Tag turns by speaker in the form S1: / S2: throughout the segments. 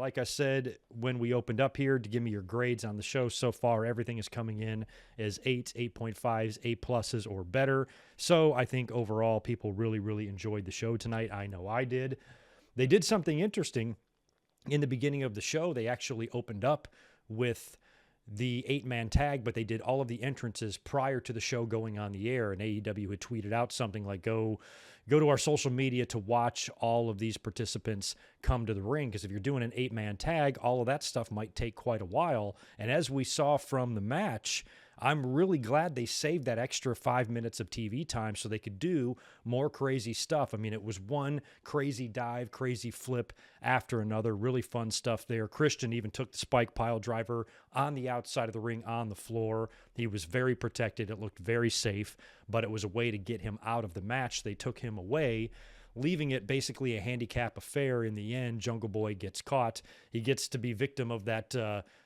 S1: Like I said, when we opened up here to give me your grades on the show so far, everything is coming in as 8s, 8.5s, A+s or better. So I think overall people really, really enjoyed the show tonight. I know I did. They did something interesting in the beginning of the show. They actually opened up with the 8-man tag, but they did all of the entrances prior to the show going on the air. And AEW had tweeted out something like, go to our social media to watch all of these participants come to the ring. Because if you're doing an 8-man tag, all of that stuff might take quite a while. And as we saw from the match, I'm really glad they saved that extra 5 minutes of TV time so they could do more crazy stuff. I mean, it was one crazy dive, crazy flip after another. Really fun stuff there. Christian even took the spike pile driver on the outside of the ring on the floor. He was very protected. It looked very safe, but it was a way to get him out of the match. They took him away, leaving it basically a handicap affair. In the end, Jungle Boy gets caught. He gets to be victim of that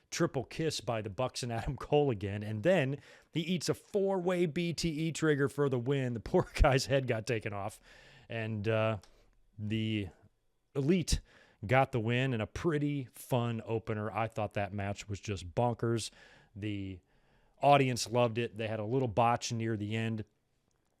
S1: triple kiss by the Bucks and Adam Cole again, and then he eats a 4-way BTE trigger for the win. The poor guy's head got taken off, and the Elite got the win in a pretty fun opener. I thought that match was just bonkers. The audience loved it. They had a little botch near the end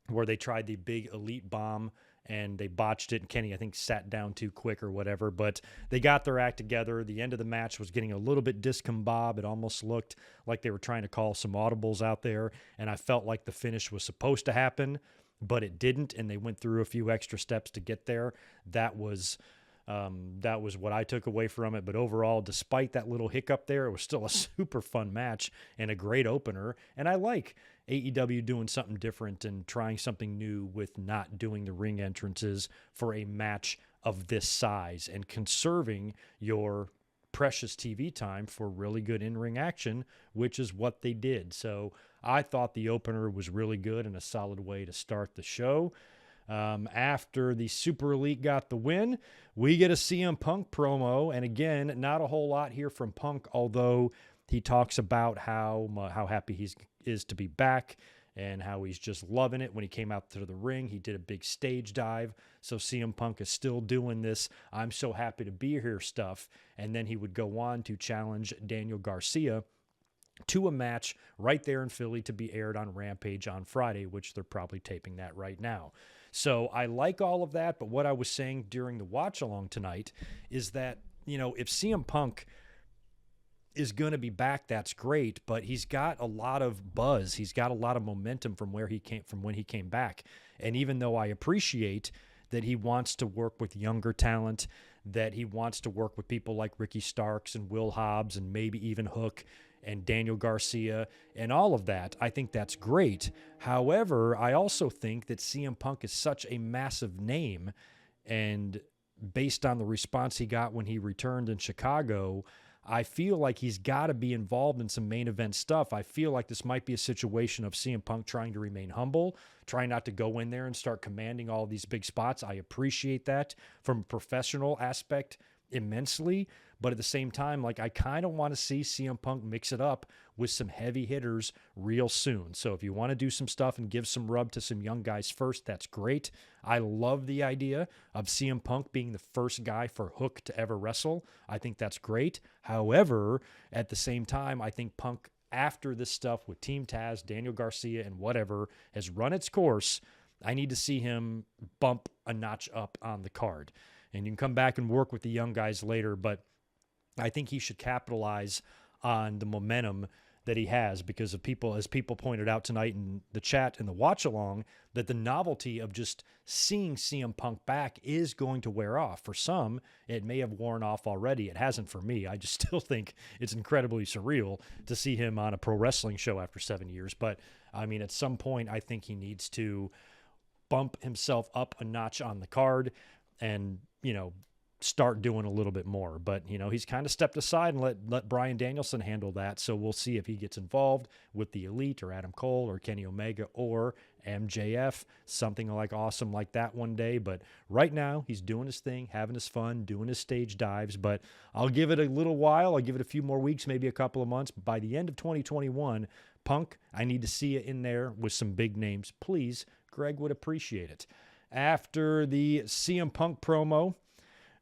S1: where they tried the big Elite bomb, and they botched it, and Kenny, I think, sat down too quick or whatever, but they got their act together. The end of the match was getting a little bit discombobulated. It almost looked like they were trying to call some audibles out there, and I felt like the finish was supposed to happen, but it didn't, and they went through a few extra steps to get there. That was what I took away from it. But overall, despite that little hiccup there, it was still a super fun match and a great opener. And I like AEW doing something different and trying something new with not doing the ring entrances for a match of this size and conserving your precious TV time for really good in-ring action, which is what they did. So I thought the opener was really good and a solid way to start the show. After the Super Elite got the win, we get a CM Punk promo. And again, not a whole lot here from Punk, although he talks about how happy he is to be back and how he's just loving it. When he came out to the ring, he did a big stage dive. So CM Punk is still doing this "I'm so happy to be here" stuff. And then he would go on to challenge Daniel Garcia to a match right there in Philly to be aired on Rampage on Friday, which they're probably taping that right now. So I like all of that, but what I was saying during the watch-along tonight is that, if CM Punk is going to be back, that's great, but he's got a lot of buzz. He's got a lot of momentum from when he came back. And even though I appreciate that he wants to work with younger talent, that he wants to work with people like Ricky Starks and Will Hobbs and maybe even Hook and Daniel Garcia and all of that, I think that's great. However, I also think that CM Punk is such a massive name, and based on the response he got when he returned in Chicago, I feel like he's got to be involved in some main event stuff. I feel like this might be a situation of CM Punk trying to remain humble, trying not to go in there and start commanding all these big spots. I appreciate that from a professional aspect immensely, but at the same time, like, I kind of want to see CM Punk mix it up with some heavy hitters real soon. So if you want to do some stuff and give some rub to some young guys first, that's great. I love the idea of CM Punk being the first guy for Hook to ever wrestle. I think that's great. However, at the same time, I think Punk, after this stuff with Team Taz, Daniel Garcia, and whatever has run its course, I need to see him bump a notch up on the card. And you can come back and work with the young guys later, but I think he should capitalize on the momentum that he has, because of people, as people pointed out tonight in the chat and the watch along, that the novelty of just seeing CM Punk back is going to wear off. For some, it may have worn off already. It hasn't for me. I just still think it's incredibly surreal to see him on a pro wrestling show after 7 years. But I mean, at some point, I think he needs to bump himself up a notch on the card and, start doing a little bit more. But, he's kind of stepped aside and let Bryan Danielson handle that. So we'll see if he gets involved with the Elite or Adam Cole or Kenny Omega or MJF, something like awesome like that one day. But right now he's doing his thing, having his fun, doing his stage dives. But I'll give it a little while. I'll give it a few more weeks, maybe a couple of months. But by the end of 2021, Punk, I need to see it in there with some big names. Please, Greg would appreciate it. After the CM Punk promo,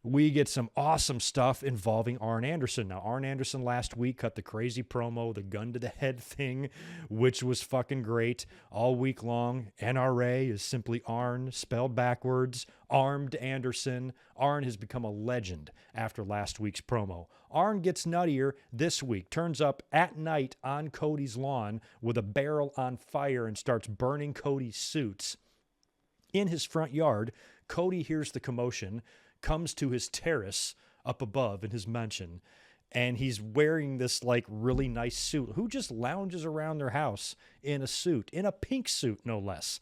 S1: we get some awesome stuff involving Arn Anderson. Now, Arn Anderson last week cut the crazy promo, the gun to the head thing, which was fucking great all week long. NRA is simply Arn, spelled backwards. Armed Anderson. Arn has become a legend after last week's promo. Arn gets nuttier this week, turns up at night on Cody's lawn with a barrel on fire and starts burning Cody's suits. In his front yard, Cody hears the commotion, comes to his terrace up above in his mansion, and he's wearing this like really nice suit. Who just lounges around their house in a suit, in a pink suit, no less.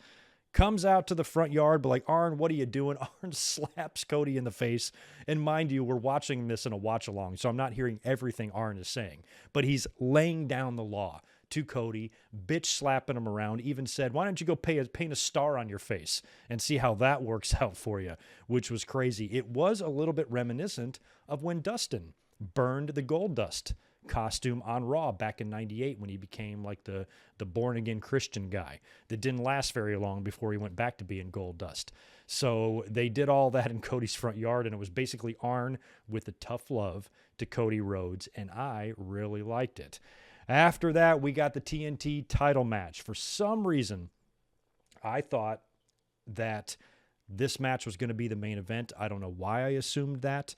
S1: Comes out to the front yard, but like, Arn, what are you doing? Arn slaps Cody in the face. And mind you, we're watching this in a watch along, so I'm not hearing everything Arn is saying, but he's laying down the law to Cody, bitch slapping him around, even said, why don't you go paint a star on your face and see how that works out for you, which was crazy. It was a little bit reminiscent of when Dustin burned the Gold Dust costume on Raw back in 98 when he became like the born-again Christian guy that didn't last very long before he went back to being Gold Dust. So they did all that in Cody's front yard, and it was basically Arn with the tough love to Cody Rhodes, and I really liked it. After that, we got the TNT title match. For some reason, I thought that this match was going to be the main event. I don't know why I assumed that,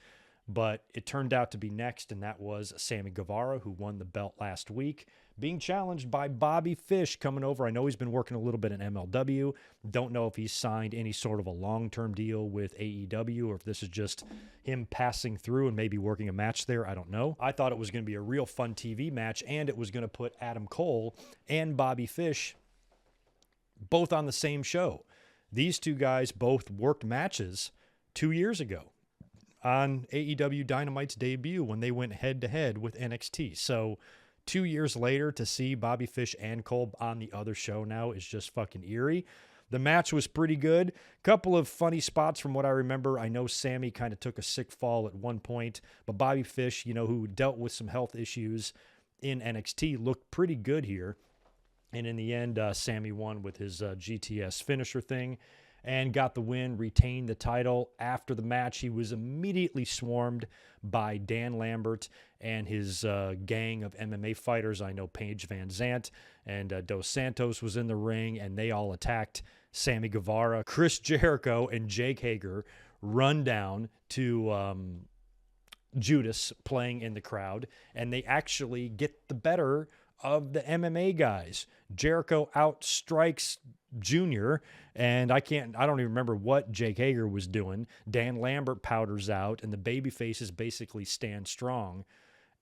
S1: but it turned out to be next, and that was Sammy Guevara, who won the belt last week, being challenged by Bobby Fish coming over. I know he's been working a little bit in MLW. Don't know if he's signed any sort of a long-term deal with AEW or if this is just him passing through and maybe working a match there. I don't know. I thought it was going to be a real fun TV match, and it was going to put Adam Cole and Bobby Fish both on the same show. These two guys both worked matches 2 years ago on AEW Dynamite's debut when they went head-to-head with NXT. So 2 years later to see Bobby Fish and Cole on the other show now is just fucking eerie. The match was pretty good. Couple of funny spots from what I remember. I know Sammy kind of took a sick fall at one point, but Bobby Fish, who dealt with some health issues in NXT, looked pretty good here. And in the end, Sammy won with his GTS finisher thing and got the win, retained the title. After the match, he was immediately swarmed by Dan Lambert and his gang of MMA fighters. I know Paige Van Zant and Dos Santos was in the ring, and they all attacked Sammy Guevara. Chris Jericho and Jake Hager run down to Judas playing in the crowd, and they actually get the better of the MMA guys. Jericho outstrikes Junior, and I don't even remember what Jake Hager was doing. Dan Lambert powders out, and the baby faces basically stand strong.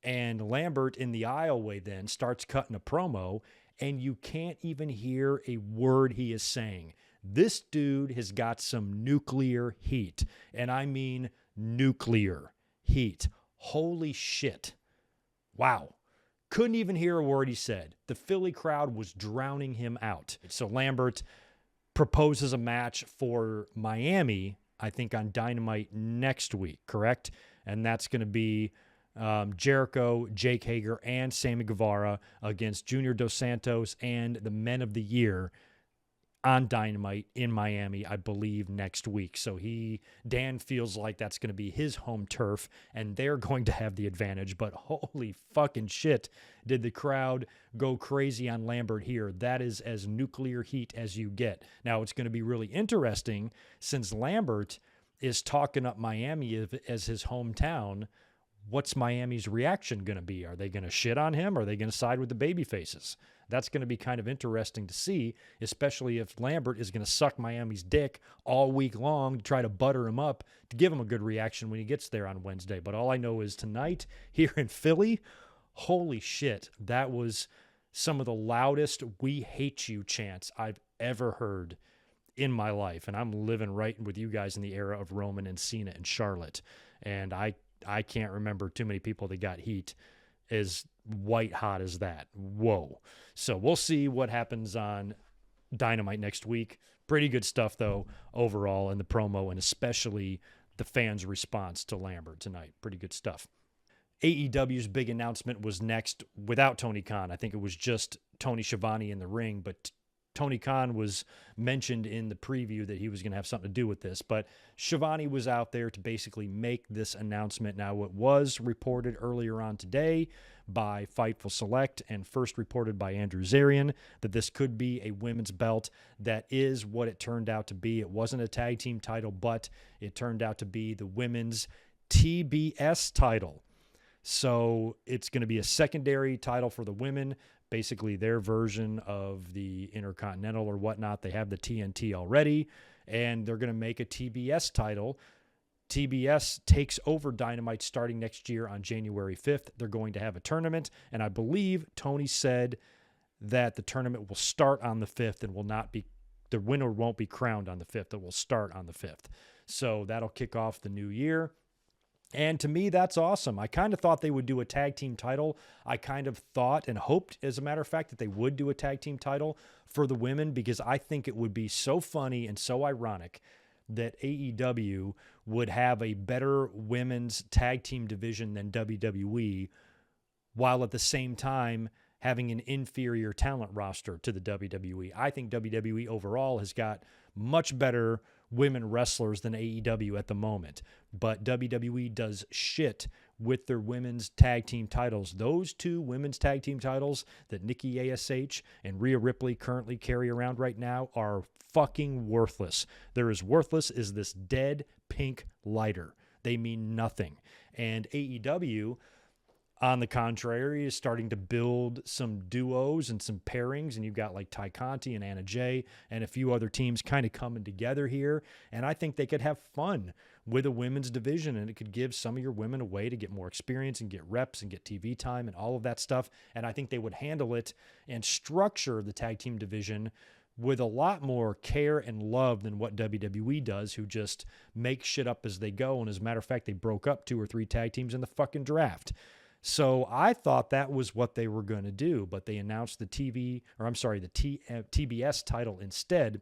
S1: And Lambert in the aisleway then starts cutting a promo, and you can't even hear a word he is saying. This dude has got some nuclear heat, and I mean nuclear heat. Holy shit. Wow. Couldn't even hear a word he said. The Philly crowd was drowning him out. So Lambert proposes a match for Miami, I think on Dynamite next week, correct? And that's going to be Jericho, Jake Hager, and Sammy Guevara against Junior Dos Santos and the Men of the Year on Dynamite in Miami, I believe, next week. So Dan feels like that's going to be his home turf, and they're going to have the advantage. But holy fucking shit, did the crowd go crazy on Lambert here. That is as nuclear heat as you get. Now, it's going to be really interesting since Lambert is talking up Miami as his hometown. What's Miami's reaction going to be? Are they going to shit on him? Or are they going to side with the baby faces? That's going to be kind of interesting to see, especially if Lambert is going to suck Miami's dick all week long to try to butter him up to give him a good reaction when he gets there on Wednesday. But all I know is tonight here in Philly, holy shit, that was some of the loudest "We hate you" chants I've ever heard in my life. And I'm living right with you guys in the era of Roman and Cena and Charlotte. And I can't remember too many people that got heat as white hot as that. Whoa. So we'll see what happens on Dynamite next week. Pretty good stuff, though, overall in the promo, and especially the fans' response to Lambert tonight. Pretty good stuff. AEW's big announcement was next without Tony Khan. I think it was just Tony Schiavone in the ring, but Tony Khan was mentioned in the preview that he was going to have something to do with this, but Shivani was out there to basically make this announcement. Now, it was reported earlier on today by Fightful Select and first reported by Andrew Zarian that this could be a women's belt. That is what it turned out to be. It wasn't a tag team title, but it turned out to be the women's TBS title. So it's going to be a secondary title for the women, basically their version of the Intercontinental or whatnot. They have the TNT already, and they're going to make a TBS title. TBS takes over Dynamite starting next year on January 5th. They're going to have a tournament, and I believe Tony said that the tournament will start on the 5th and will not be, the winner won't be crowned on the 5th. It will start on the 5th. So that'll kick off the new year. And to me, that's awesome. I kind of thought they would do a tag team title. I kind of thought and hoped, as a matter of fact, that they would do a tag team title for the women, because I think it would be so funny and so ironic that AEW would have a better women's tag team division than WWE, while at the same time having an inferior talent roster to the WWE. I think WWE overall has got much better women wrestlers than AEW at the moment, but WWE does shit with their women's tag team titles. Those two women's tag team titles that Nikki ASH and Rhea Ripley currently carry around right now are fucking worthless. They're as worthless as this dead pink lighter. They mean nothing. And AEW, on the contrary, is starting to build some duos and some pairings, and you've got like Ty Conti and Anna Jay and a few other teams kind of coming together here, and I think they could have fun with a women's division, and it could give some of your women a way to get more experience and get reps and get TV time and all of that stuff, and I think they would handle it and structure the tag team division with a lot more care and love than what WWE does, who just make shit up as they go, and as a matter of fact, they broke up 2 or 3 tag teams in the fucking draft. So I thought that was what they were going to do, but they announced the TBS title instead,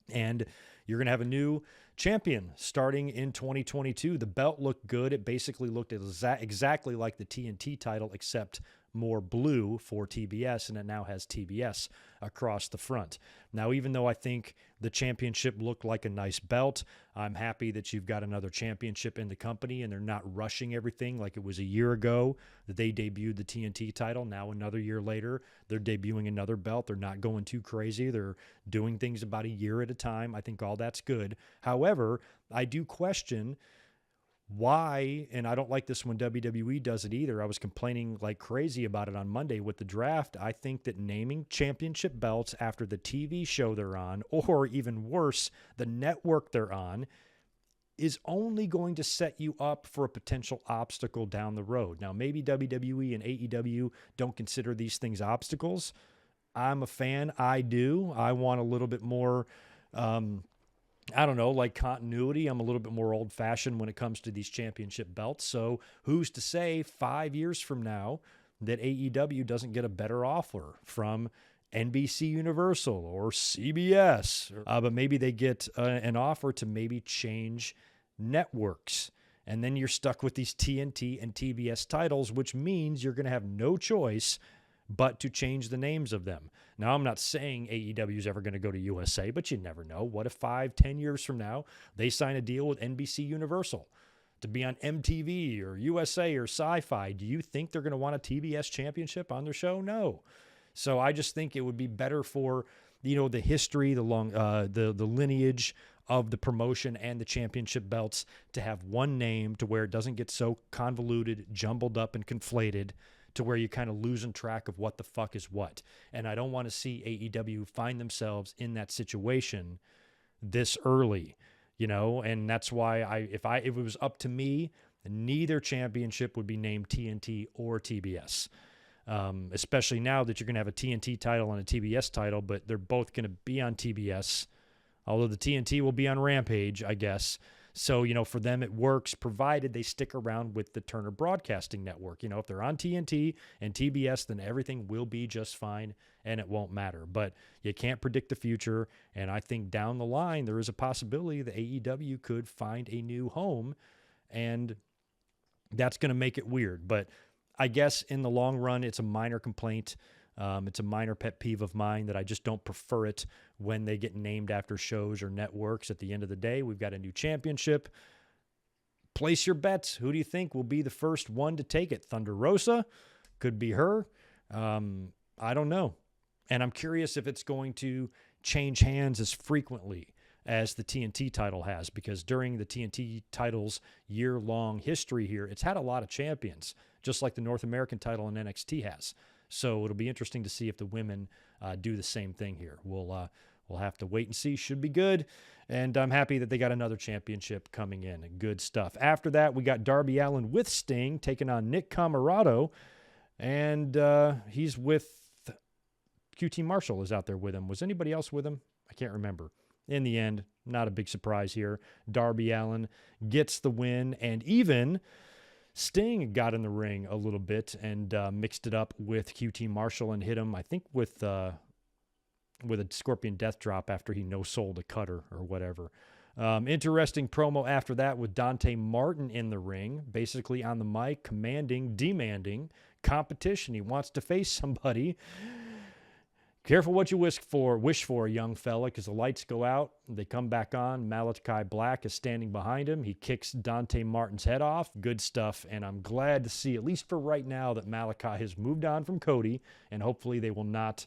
S1: and you're going to have a new champion starting in 2022. The belt looked good. It basically looked exactly like the TNT title, except more blue for TBS, and it now has TBS across the front. Now, even though I think the championship looked like a nice belt, I'm happy that you've got another championship in the company, and they're not rushing everything like it was a year ago that they debuted the TNT title. Now, another year later, they're debuting another belt. They're not going too crazy. They're doing things about a year at a time. I think all that's good. However, I do question why, and I don't like this when WWE does it either. I was complaining like crazy about it on Monday with the draft. I think that naming championship belts after the TV show they're on, or even worse, the network they're on, is only going to set you up for a potential obstacle down the road. Now, maybe WWE and AEW don't consider these things obstacles. I'm a fan. I do. I want a little bit more I don't know, like continuity. I'm a little bit more old-fashioned when it comes to these championship belts. So who's to say 5 years from now that AEW doesn't get a better offer from NBC Universal or CBS? But maybe they get an offer to maybe change networks. And then you're stuck with these TNT and TBS titles, which means you're going to have no choice but to change the names of them. Now, I'm not saying AEW is ever going to go to USA, but you never know. What if 5-10 years from now, they sign a deal with NBC Universal to be on MTV or USA or Sci-Fi? Do you think they're going to want a TBS championship on their show? No. So I just think it would be better for, the history, the lineage of the promotion and the championship belts to have one name, to where it doesn't get so convoluted, jumbled up, and conflated, to where you're kind of losing track of what the fuck is what. And I don't want to see AEW find themselves in that situation this early, and that's why if it was up to me, neither championship would be named TNT or TBS. Especially now that you're going to have a TNT title and a TBS title, but they're both going to be on TBS, although the TNT will be on Rampage, I guess. So, for them, it works, provided they stick around with the Turner Broadcasting Network. If they're on TNT and TBS, then everything will be just fine and it won't matter. But you can't predict the future. And I think down the line, there is a possibility that AEW could find a new home, and that's going to make it weird. But I guess in the long run, it's a minor complaint. It's a minor pet peeve of mine that I just don't prefer it when they get named after shows or networks. At the end of the day, we've got a new championship. Place your bets. Who do you think will be the first one to take it? Thunder Rosa? Could be her. I don't know. And I'm curious if it's going to change hands as frequently as the TNT title has, because during the TNT title's year-long history here, it's had a lot of champions, just like the North American title in NXT has. So it'll be interesting to see if the women do the same thing here. We'll have to wait and see. Should be good. And I'm happy that they got another championship coming in. Good stuff. After that, we got Darby Allin with Sting taking on Nick Comoroto. And he's with QT Marshall is out there with him. Was anybody else with him? I can't remember. In the end, not a big surprise here. Darby Allin gets the win, and even Sting got in the ring a little bit and mixed it up with QT Marshall and hit him, I think, with a Scorpion Death Drop after he no-sold a cutter or whatever. Interesting promo after that with Dante Martin in the ring, basically on the mic, demanding competition. He wants to face somebody. Careful what you wish for, young fella, because the lights go out, they come back on. Malachi Black is standing behind him. He kicks Dante Martin's head off. Good stuff, and I'm glad to see, at least for right now, that Malachi has moved on from Cody, and hopefully they will not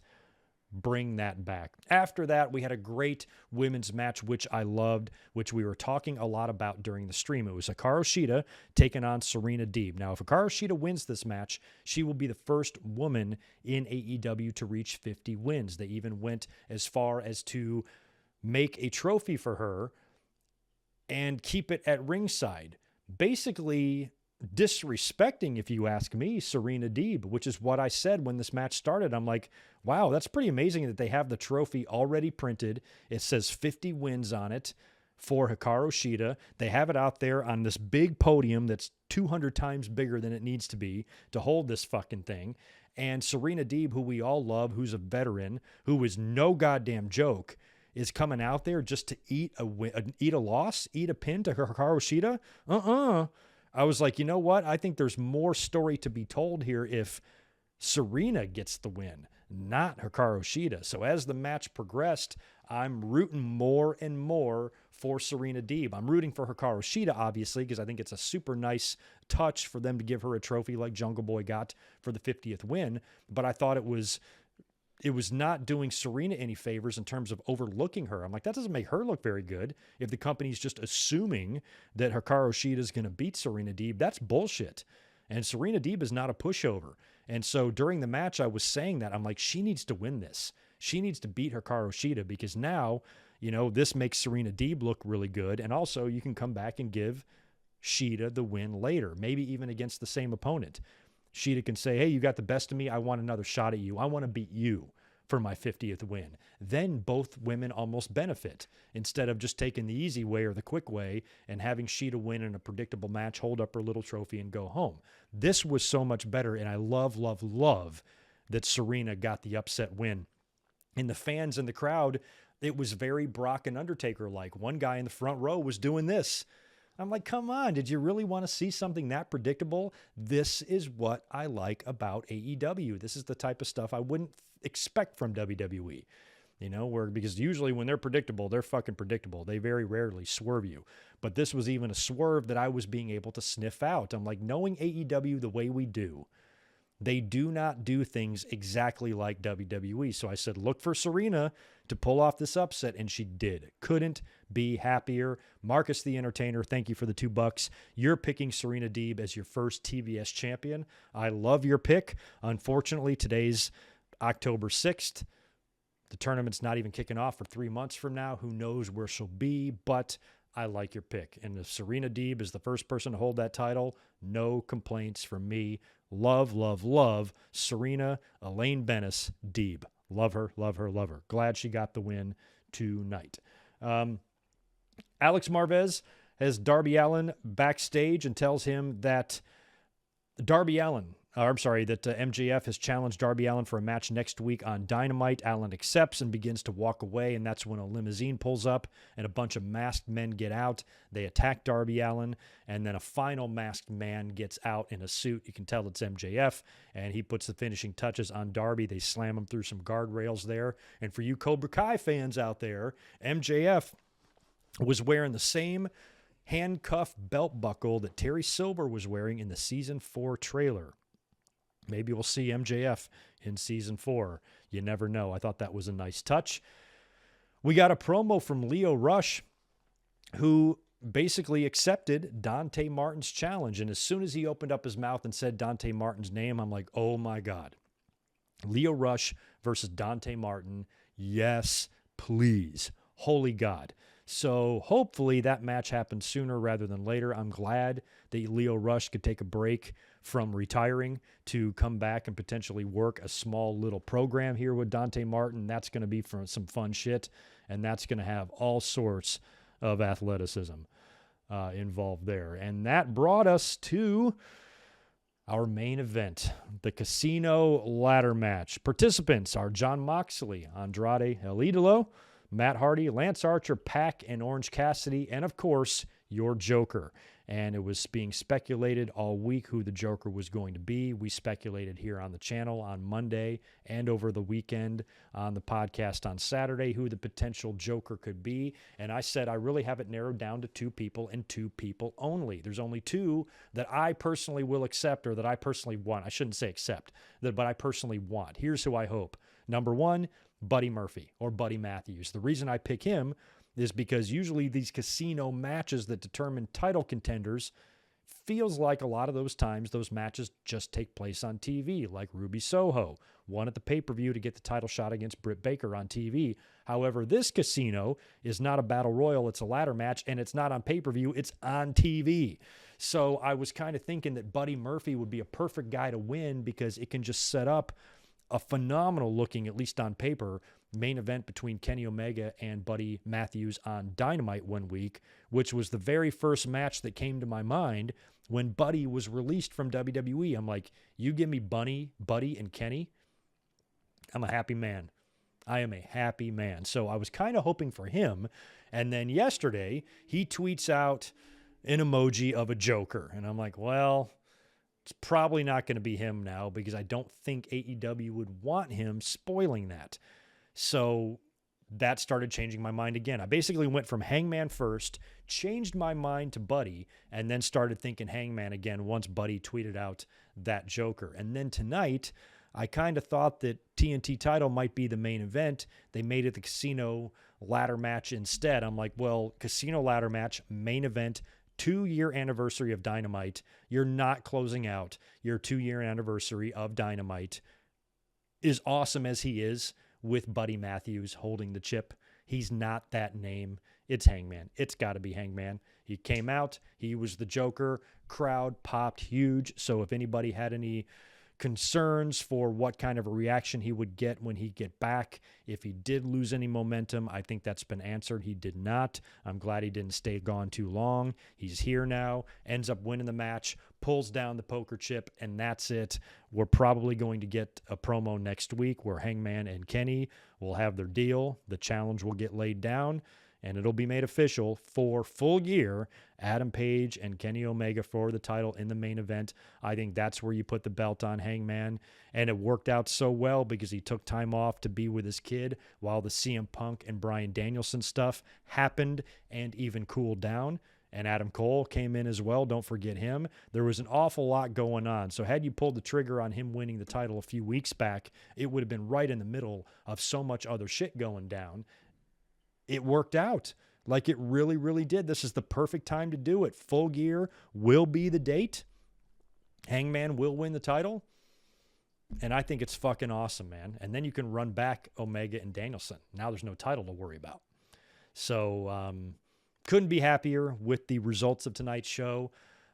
S1: bring that back. After that, we had a great women's match, which I loved, which we were talking a lot about during the stream. It was Hikaru Shida taking on Serena Deeb. Now, if Hikaru Shida wins this match, she will be the first woman in AEW to reach 50 wins. They even went as far as to make a trophy for her and keep it at ringside. Basically disrespecting, if you ask me, Serena Deeb, which is what I said when this match started. I'm like, wow, that's pretty amazing that they have the trophy already printed. It says 50 wins on it for Hikaru Shida. They have it out there on this big podium that's 200 times bigger than it needs to be to hold this fucking thing. And Serena Deeb, who we all love, who's a veteran, who is no goddamn joke, is coming out there just to eat a pin to Hikaru Shida? I was like, you know what? I think there's more story to be told here if Serena gets the win, not Hikaru Shida. So as the match progressed, I'm rooting more and more for Serena Deeb. I'm rooting for Hikaru Shida, obviously, because I think it's a super nice touch for them to give her a trophy like Jungle Boy got for the 50th win. But I thought it was not doing Serena any favors in terms of overlooking her. I'm like, that doesn't make her look very good. If the company's just assuming that Hikaru Shida is going to beat Serena Deeb, that's bullshit. And Serena Deeb is not a pushover. And so during the match, I was saying that. I'm like, she needs to win this. She needs to beat Hikaru Shida because now, this makes Serena Deeb look really good. And also you can come back and give Shida the win later, maybe even against the same opponent. Shida can say, hey, you got the best of me. I want another shot at you. I want to beat you for my 50th win. Then both women almost benefit instead of just taking the easy way or the quick way and having Shida win in a predictable match, hold up her little trophy, and go home. This was so much better, and I love, love, love that Serena got the upset win. And the fans in the crowd, it was very Brock and Undertaker-like. One guy in the front row was doing this. I'm like, come on, did you really want to see something that predictable? This is what I like about AEW. This is the type of stuff I wouldn't expect from WWE, because usually when they're predictable, they're fucking predictable. They very rarely swerve you. But this was even a swerve that I was being able to sniff out. I'm like, knowing AEW the way we do, they do not do things exactly like WWE. So I said, look for Serena to pull off this upset, and she did. Couldn't be happier. Marcus the Entertainer, thank you for the $2. You're picking Serena Deeb as your first TBS champion. I love your pick. Unfortunately, today's October 6th. The tournament's not even kicking off for 3 months from now. Who knows where she'll be, but I like your pick. And if Serena Deeb is the first person to hold that title, no complaints from me. Love, love, love Serena Elaine Bennis Deeb. Love her, love her, love her. Glad she got the win tonight. Alex Marvez has Darby Allin backstage and tells him that Darby Allin that MJF has challenged Darby Allin for a match next week on Dynamite. Allin accepts and begins to walk away, and that's when a limousine pulls up and a bunch of masked men get out. They attack Darby Allin, and then a final masked man gets out in a suit. You can tell it's MJF, and he puts the finishing touches on Darby. They slam him through some guardrails there. And for you Cobra Kai fans out there, MJF was wearing the same handcuff belt buckle that Terry Silver was wearing in the Season 4 trailer. Maybe we'll see MJF in Season 4. You never know. I thought that was a nice touch. We got a promo from Lio Rush, who basically accepted Dante Martin's challenge. And as soon as he opened up his mouth and said Dante Martin's name, I'm like, oh my God. Lio Rush versus Dante Martin. Yes, please. Holy God. So hopefully that match happens sooner rather than later. I'm glad that Lio Rush could take a break from retiring to come back and potentially work a small little program here with Dante Martin. That's going to be for some fun shit, and that's going to have all sorts of athleticism involved there. And that brought us to our main event, the Casino Ladder Match. Participants are Jon Moxley, Andrade El Idolo, Matt Hardy, Lance Archer, Pac, and Orange Cassidy, and of course, your Joker. And it was being speculated all week who the Joker was going to be. We speculated here on the channel on Monday and over the weekend on the podcast on Saturday who the potential Joker could be. And I said I really have it narrowed down to two people and two people only. There's only two that I personally will accept or that I personally want. I shouldn't say accept, but I personally want. Here's who I hope. Number one, Buddy Murphy or Buddy Matthews. The reason I pick him is because usually these casino matches that determine title contenders feels like a lot of those times those matches just take place on TV, like Ruby Soho won at the pay-per-view to get the title shot against Britt Baker on TV. However, this casino is not a battle royal, it's a ladder match, and it's not on pay-per-view, it's on TV. So I was kind of thinking that Buddy Murphy would be a perfect guy to win because it can just set up a phenomenal looking, at least on paper, main event between Kenny Omega and Buddy Matthews on Dynamite one week, which was the very first match that came to my mind when Buddy was released from WWE. I'm like, you give me Buddy, and Kenny, I'm a happy man. I am a happy man. So I was kind of hoping for him. And then yesterday, he tweets out an emoji of a Joker. And I'm like, well, it's probably not going to be him now because I don't think AEW would want him spoiling that. So that started changing my mind again. I basically went from Hangman first, changed my mind to Buddy, and then started thinking Hangman again once Buddy tweeted out that Joker. And then tonight, I kind of thought that TNT title might be the main event. They made it the Casino Ladder Match instead. I'm like, well, Casino Ladder Match, main event, 2-year anniversary of Dynamite. You're not closing out your 2-year anniversary of Dynamite. As awesome as he is with Buddy Matthews holding the chip, he's not that name. It's Hangman. It's got to be Hangman. He came out. He was the Joker. Crowd popped huge. So if anybody had any concerns for what kind of a reaction he would get when he get back, if he did lose any momentum, I think that's been answered. He did not. I'm glad he didn't stay gone too long. He's here now, ends up winning the match, pulls down the poker chip, and that's it. We're probably going to get a promo next week where Hangman and Kenny will have their deal. The challenge will get laid down, and it'll be made official for full year. Adam Page and Kenny Omega for the title in the main event. I think that's where you put the belt on Hangman. And it worked out so well because he took time off to be with his kid while the CM Punk and Bryan Danielson stuff happened and even cooled down. And Adam Cole came in as well. Don't forget him. There was an awful lot going on. So had you pulled the trigger on him winning the title a few weeks back, it would have been right in the middle of so much other shit going down. It worked out like it really, really did. This is the perfect time to do it. Full Gear will be the date. Hangman will win the title. And I think it's fucking awesome, man. And then you can run back Omega and Danielson. Now there's no title to worry about. So couldn't be happier with the results of tonight's show.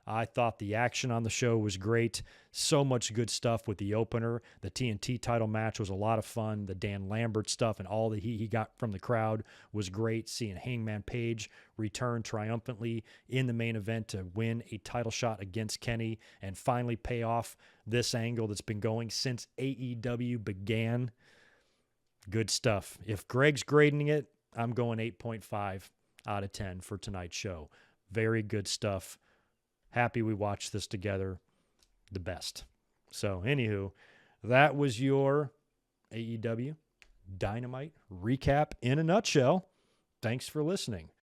S1: I thought the action on the show was great. So much good stuff with the opener. The TNT title match was a lot of fun. The Dan Lambert stuff and all the heat he got from the crowd was great. Seeing Hangman Page return triumphantly in the main event to win a title shot against Kenny and finally pay off this angle that's been going since AEW began. Good stuff. If Greg's grading it, I'm going 8.5 out of 10 for tonight's show. Very good stuff. Happy we watched this together. The best. So, anywho, that was your AEW Dynamite recap in a nutshell. Thanks for listening.